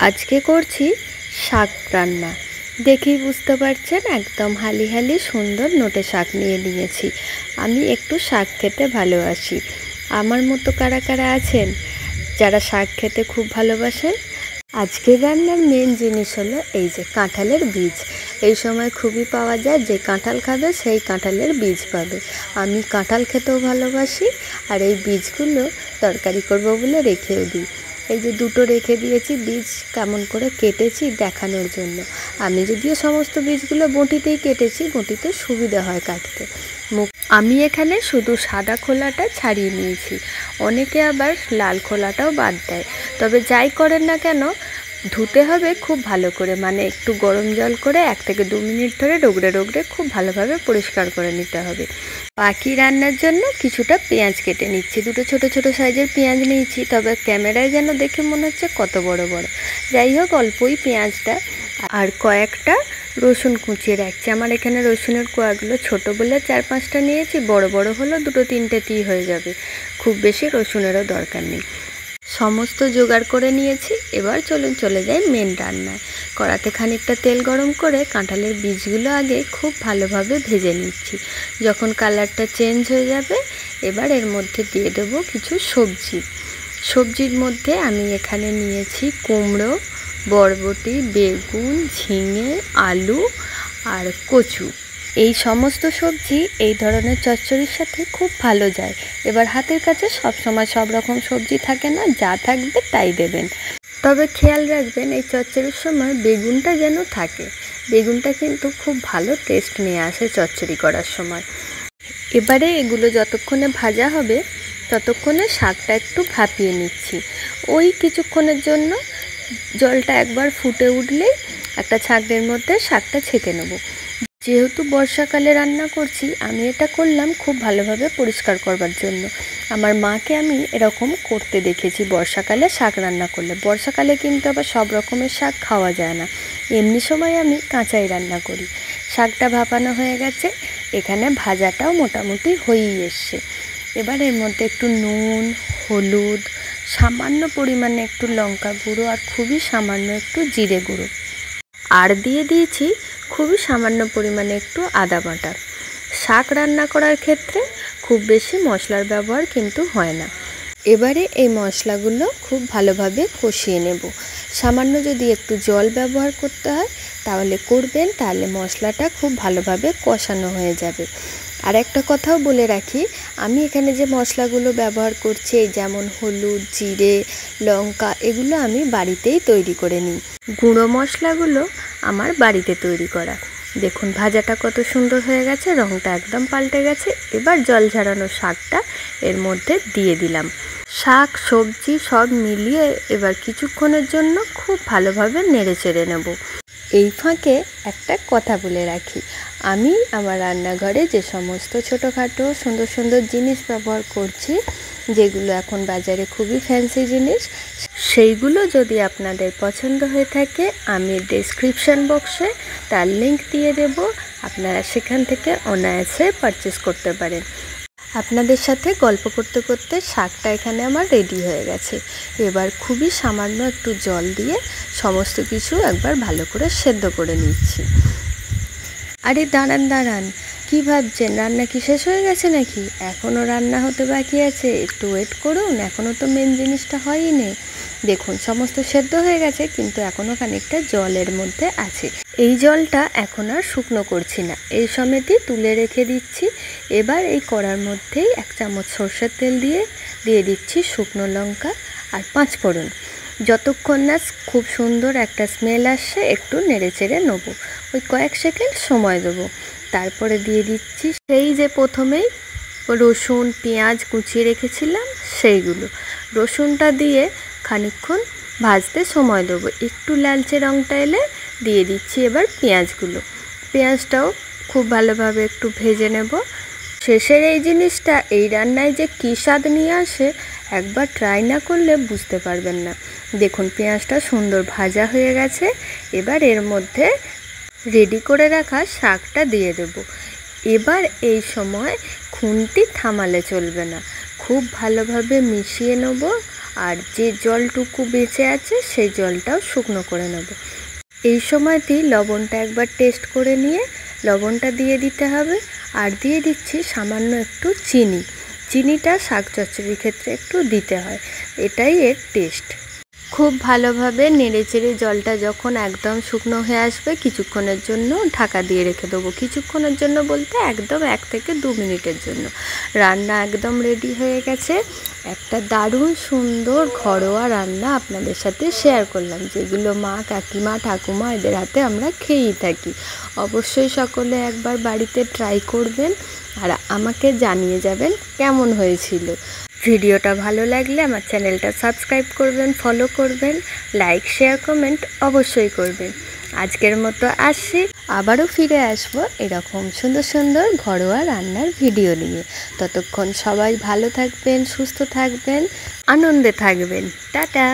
আজকে করছি শাক রান্না। দেখেই বুঝতে পারছেন একদম হালি হালি সুন্দর নোটে শাক নিয়ে নিয়েছি। আমি একটু শাক খেতে ভালোবাসি। আমার মতো কারা কারা আছেন যারা শাক খেতে খুব ভালোবাসেন? আজকের রান্নার মেন জিনিস হলো এই যে কাঁঠালের বীজ। এই সময় খুবই পাওয়া যায়, যে কাঁঠাল খাবে সেই কাঁঠালের বীজ পাবে। আমি কাঁঠাল খেতেও ভালোবাসি, আর এই বীজগুলো তরকারি করব বলে রেখেও দিই। এই যে দুটো রেখে দিয়েছি, বীজ কেমন করে কেটেছি দেখানোর জন্য। আমি যদিও সমস্ত বীজগুলো বঁটিতেই কেটেছি, বঁটিতে সুবিধা হয় কাটতে। আমি এখানে শুধু সাদা খোলাটা ছাড়িয়ে নিয়েছি, অনেকে আবার লাল খোলাটাও বাদ দেয়। তবে যাই করেন না কেন, ধুতে হবে খুব ভালো করে, মানে একটু গরম জল করে 1 থেকে 2 মিনিট ধরে রগড়ে রগড়ে খুব ভালোভাবে পরিষ্কার করে নিতে হবে। বাকি রান্নার জন্য কিছুটা পেঁয়াজ কেটে নিচ্ছি, দুটো ছোট ছোট সাইজের পেঁয়াজ নিয়েছি, তবে ক্যামেরায় যেন দেখে মনে হচ্ছে কত বড় বড়। যাই হোক, অল্পই পেঁয়াজটা, আর কয়েকটা রসুন কুচিয়ে রাখছি। আমার এখানে রসুনের কোয়াগুলো ছোট বলে 4-5টা নিয়েছি, বড় বড় হলো 2-3টেতেই হয়ে যাবে, খুব বেশি রসুনেরও দরকার নেই। সমস্ত জোগাড় করে নিয়েছি। এবার চলুন চলে যাই মেন রান্নায়। কড়াতে খানিকটা তেল গরম করে কাঁঠালের বীজগুলো আগে খুব ভালোভাবে ভেজে নিচ্ছি। যখন কালারটা চেঞ্জ হয়ে যাবে, এবার এর মধ্যে দিয়ে দেবো কিছু সবজি। সবজির মধ্যে আমি এখানে নিয়েছি কুমড়ো, বরবটি, বেগুন, ঝিঙে, আলু আর কচু। এই সমস্ত সবজি এই ধরনের চচ্চড়ির সাথে খুব ভালো যায়। এবার হাতের কাছে সবসময় সব রকম সবজি থাকে না, যা থাকবে তাই দেবেন। তবে খেয়াল রাখবেন এই চচ্চড়ির সময় বেগুনটা যেন থাকে। বেগুনটা কিন্তু খুব ভালো টেস্ট নিয়ে আসে চচ্চড়ি করার সময়। এবারে এগুলো যতক্ষণে ভাজা হবে ততক্ষণে শাকটা একটু ভাপিয়ে নিচ্ছি। ওই কিছুক্ষণের জন্য জলটা একবার ফুটে উঠলেই একটা ছাঁকনির মধ্যে শাকটা ছেঁকে নেব। যেহেতু বর্ষাকালে রান্না করছি, আমি এটা করলাম খুব ভালোভাবে পরিষ্কার করবার জন্য। আমার মাকে আমি এরকম করতে দেখেছি বর্ষাকালে শাক রান্না করলে। বর্ষাকালে কিন্তু আবার সব রকমের শাক খাওয়া যায় না, এমনি সময় আমি কাঁচাই রান্না করি। শাকটা ভাপানো হয়ে গেছে, এখানে ভাজাটাও মোটামুটি হয়েই এসছে। এবার এর মধ্যে একটু নুন, হলুদ, সামান্য পরিমাণে একটু লঙ্কা গুঁড়ো, আর খুবই সামান্য একটু জিরে গুঁড়ো, আর দিয়ে দিয়েছি খুবই সামান্য পরিমাণে একটু আদা বাটা। শাক রান্না করার ক্ষেত্রে খুব বেশি মশলার ব্যবহার কিন্তু হয় না। এবারে এই মশলাগুলো খুব ভালোভাবে কষিয়ে নেব। সামান্য যদি একটু জল ব্যবহার করতে হয় তাহলে করবেন, তাহলে মশলাটা খুব ভালোভাবে কষানো হয়ে যাবে। আর একটা কথাও বলে রাখি, আমি এখানে যে মশলাগুলো ব্যবহার করছি, যেমন হলুদ, জিরে, লঙ্কা, এগুলো আমি বাড়িতেই তৈরি করে নিই। গুঁড়ো মশলাগুলো আমার বাড়িতে তৈরি করা। দেখুন ভাজাটা কত সুন্দর হয়ে গেছে, রঙটা একদম পাল্টে গেছে। এবার জল ঝরানো শাকটা এর মধ্যে দিয়ে দিলাম। শাক সবজি সব মিলিয়ে এবার কিছুক্ষণের জন্য খুব ভালোভাবে নেড়ে চেড়ে নেব। এই ফাঁকে একটা কথা বলে রাখি, আমি আমার রান্নাঘরে যে সমস্ত ছোটোখাটো সুন্দর সুন্দর জিনিস ব্যবহার করছি, যেগুলো এখন বাজারে খুবই ফ্যান্সি জিনিস, সেইগুলো যদি আপনাদের পছন্দ হয়ে থাকে আমি ডেসক্রিপশন বক্সে তার লিংক দিয়ে দেব, আপনারা সেখান থেকে অনায়াসে পারচেস করতে পারেন। আপনাদের সাথে গল্প করতে করতে শাকটা এখানে আমার রেডি হয়ে গেছে। এবার খুবই সামান্য একটু জল দিয়ে সমস্ত কিছু একবার ভালো করে সেদ্ধ করে নিচ্ছি। আরে দাঁড়ান দাঁড়ান, কী ভাবছেন রান্না কি শেষ হয়ে গেছে নাকি? এখনও রান্না হতে বাকি আছে, একটু ওয়েট করুন, এখনও তো মেন জিনিসটা হয়নি। দেখুন সমস্ত সেদ্ধ হয়ে গেছে, কিন্তু এখনও খানিকটা জলের মধ্যে আছে। এই জলটা এখন আর শুকনো করছি না, এই সমেতই তুলে রেখে দিচ্ছি। এবার এই কড়ার মধ্যেই 1 চামচ সর্ষের তেল দিয়ে দিচ্ছি শুকনো লঙ্কা আর 5 ফোড়ন। যতক্ষণ না খুব সুন্দর একটা স্মেল আসছে একটু নেড়ে চেড়ে নেবো, ওই কয়েক সেকেন্ড সময় দেবো। তারপরে দিয়ে দিচ্ছি সেই যে প্রথমেই রসুন পেঁয়াজ কুচিয়ে রেখেছিলাম সেইগুলো। রসুনটা দিয়ে খানিকক্ষণ ভাজতে সময় দেবো, একটু লালচে রঙটা এলে দিয়ে দিচ্ছি এবার পেঁয়াজগুলো। পেঁয়াজটাও খুব ভালোভাবে একটু ভেজে নেব। শেষের এই জিনিসটা এই রান্নায় যে কী স্বাদ নিয়ে আসে, একবার ট্রাই না করলে বুঝতে পারবেন না। দেখুন পেঁয়াজটা সুন্দর ভাজা হয়ে গেছে। এবার এর মধ্যে রেডি করে রাখা শাকটা দিয়ে দেব। এবার এই সময় খুন্তি থামালে চলবে না, খুব ভালোভাবে মিশিয়ে নেব আর যে জলটুকু বেঁচে আছে সেই জলটাও শুকনো করে নেব। এই সময়তেই লবণটা একবার টেস্ট করে নিয়ে লবণটা দিয়ে দিতে হবে। আর দিয়ে দিচ্ছি সামান্য একটু চিনি। চিনিটা শাক চচ্চড়ির ক্ষেত্রে একটু দিতে হয়, এটাই এর টেস্ট। খুব ভালোভাবে নেড়েচেড়ে জলটা যখন একদম শুকনো হয়ে আসবে কিছুক্ষণের জন্য ঢাকা দিয়ে রেখে দেবো। কিছুক্ষণের জন্য বলতে একদম 1 থেকে 2 মিনিটের জন্য। রান্না একদম রেডি হয়ে গেছে। একটা দারুণ সুন্দর ঘরোয়া রান্না আপনাদের সাথে শেয়ার করলাম, যেগুলো মা, কাকিমা, ঠাকুমা এদের হাতে আমরা খেয়েই থাকি। অবশ্যই সকলে একবার বাড়িতে ট্রাই করবেন আর আমাকে জানিয়ে যাবেন কেমন হয়েছিল। ভিডিওটা ভালো লাগলে আমার চ্যানেলটা সাবস্ক্রাইব করবেন, ফলো করবেন, লাইক, শেয়ার, কমেন্ট অবশ্যই করবেন। আজকের মতো আসছি, আবারও ফিরে আসবো এরকম সুন্দর সুন্দর ঘরোয়া রান্নার ভিডিও নিয়ে। ততক্ষণ সবাই ভালো থাকবেন, সুস্থ থাকবেন, আনন্দে থাকবেন। টাটা।